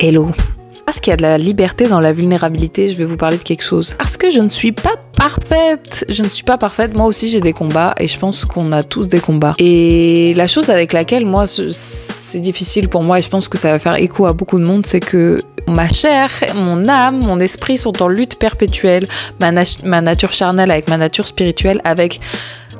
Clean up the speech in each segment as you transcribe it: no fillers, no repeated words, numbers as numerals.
Hello. Parce qu'il y a de la liberté dans la vulnérabilité, je vais vous parler de quelque chose. Parce que je ne suis pas parfaite. Je ne suis pas parfaite. Moi aussi, j'ai des combats et je pense qu'on a tous des combats. Et la chose avec laquelle, moi, c'est difficile pour moi et je pense que ça va faire écho à beaucoup de monde, c'est que ma chair, mon âme, mon esprit sont en lutte perpétuelle. Ma nature charnelle avec ma nature spirituelle, avec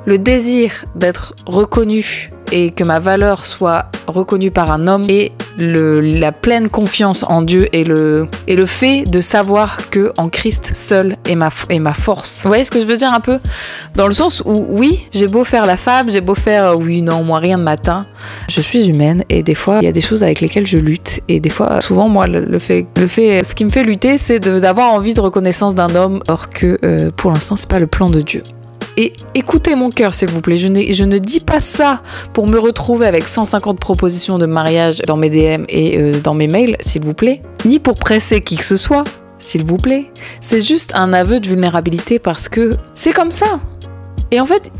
le désir d'être reconnue et que ma valeur soit reconnue par un homme et la pleine confiance en Dieu et le fait de savoir que en Christ seul est ma force. Vous voyez ce que je veux dire un peu? Dans le sens où oui, j'ai beau faire la femme, j'ai beau faire oui, non, moi rien de matin. Je suis humaine et des fois il y a des choses avec lesquelles je lutte et des fois, souvent moi ce qui me fait lutter, c'est d'avoir envie de reconnaissance d'un homme, or que pour l'instant c'est pas le plan de Dieu. Et écoutez mon cœur, s'il vous plaît. Je ne dis pas ça pour me retrouver avec 150 propositions de mariage dans mes DM et dans mes mails, s'il vous plaît. Ni pour presser qui que ce soit, s'il vous plaît. C'est juste un aveu de vulnérabilité parce que c'est comme ça. Et en fait,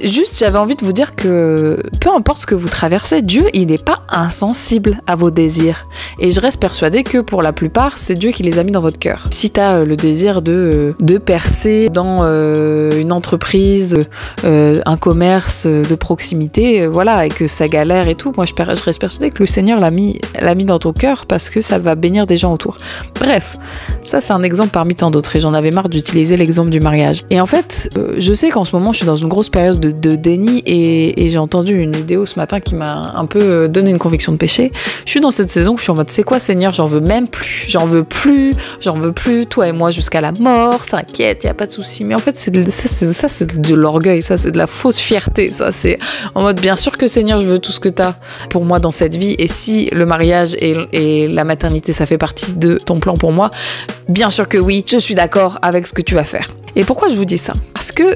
juste, j'avais envie de vous dire que peu importe ce que vous traversez, Dieu, il n'est pas insensible à vos désirs. Et je reste persuadée que pour la plupart, c'est Dieu qui les a mis dans votre cœur. Si tu as le désir de percer dans une entreprise, un commerce de proximité, voilà, et que ça galère et tout, moi je reste persuadée que le Seigneur l'a mis dans ton cœur parce que ça va bénir des gens autour. Bref, ça c'est un exemple parmi tant d'autres et j'en avais marre d'utiliser l'exemple du mariage. Et en fait, je sais qu'en ce moment, je suis dans une grosse période de déni et j'ai entendu une vidéo ce matin qui m'a un peu donné une conviction de péché. Je suis dans cette saison où je suis en mode c'est quoi Seigneur, j'en veux même plus, j'en veux plus, toi et moi jusqu'à la mort, t'inquiète, y a pas de souci. Mais en fait c'est de l'orgueil, ça c'est de la fausse fierté, ça c'est en mode bien sûr que Seigneur je veux tout ce que t'as pour moi dans cette vie et si le mariage et la maternité ça fait partie de ton plan pour moi, bien sûr que oui, je suis d'accord avec ce que tu vas faire. Et pourquoi je vous dis ça? Parce que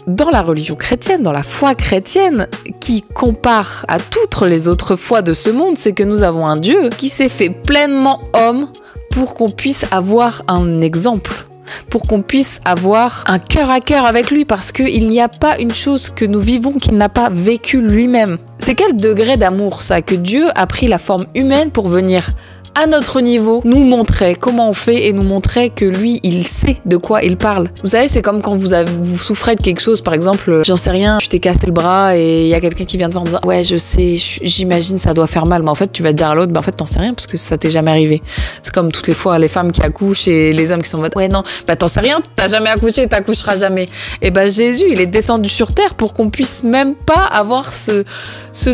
dans la religion chrétienne, dans la foi chrétienne, qui compare à toutes les autres foi de ce monde, c'est que nous avons un Dieu qui s'est fait pleinement homme pour qu'on puisse avoir un exemple, pour qu'on puisse avoir un cœur à cœur avec lui, parce qu'il n'y a pas une chose que nous vivons qu'il n'a pas vécu lui-même. C'est quel degré d'amour ça, que Dieu a pris la forme humaine pour venir à notre niveau, nous montrer comment on fait et nous montrer que lui, il sait de quoi il parle. Vous savez, c'est comme quand vous souffrez de quelque chose, par exemple, j'en sais rien, tu t'es cassé le bras et il y a quelqu'un qui vient te voir en disant ouais, je sais, j'imagine ça doit faire mal, mais en fait, tu vas te dire à l'autre, en fait, t'en sais rien parce que ça t'est jamais arrivé. C'est comme toutes les fois, les femmes qui accouchent et les hommes qui sont en mode ouais, non, t'en sais rien, t'as jamais accouché, t'accoucheras jamais. Et Jésus, il est descendu sur terre pour qu'on puisse même pas avoir ce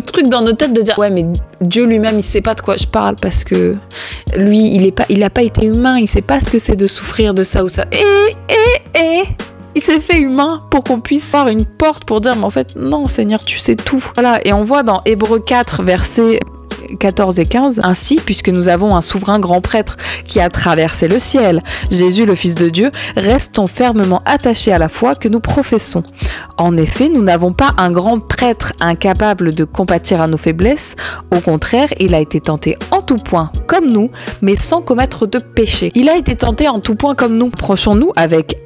truc dans nos têtes de dire ouais, mais Dieu lui-même, il sait pas de quoi je parle parce que lui, il a pas été humain, il sait pas ce que c'est de souffrir de ça ou ça. Et il s'est fait humain pour qu'on puisse avoir une porte pour dire mais en fait non Seigneur, tu sais tout. Voilà, et on voit dans Hébreux 4 versets 14 et 15, ainsi, puisque nous avons un souverain grand prêtre qui a traversé le ciel, Jésus le Fils de Dieu, restons fermement attachés à la foi que nous professons. En effet, nous n'avons pas un grand prêtre incapable de compatir à nos faiblesses, au contraire, il a été tenté en tout point comme nous, mais sans commettre de péché. Il a été tenté en tout point comme nous. Approchons-nous avec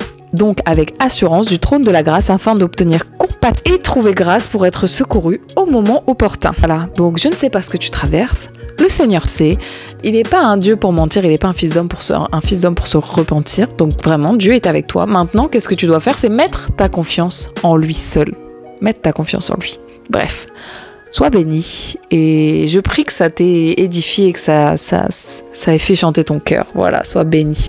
assurance du trône de la grâce afin d'obtenir compassion et trouver grâce pour être secouru au moment opportun. Voilà, donc je ne sais pas ce que tu traverses, le Seigneur sait, il n'est pas un Dieu pour mentir, il n'est pas un fils d'homme pour se repentir, donc vraiment Dieu est avec toi. Maintenant, qu'est-ce que tu dois faire? C'est mettre ta confiance en lui seul, mettre ta confiance en lui. Bref, sois béni et je prie que ça t'ait édifié et que ça ait fait chanter ton cœur. Voilà, sois béni.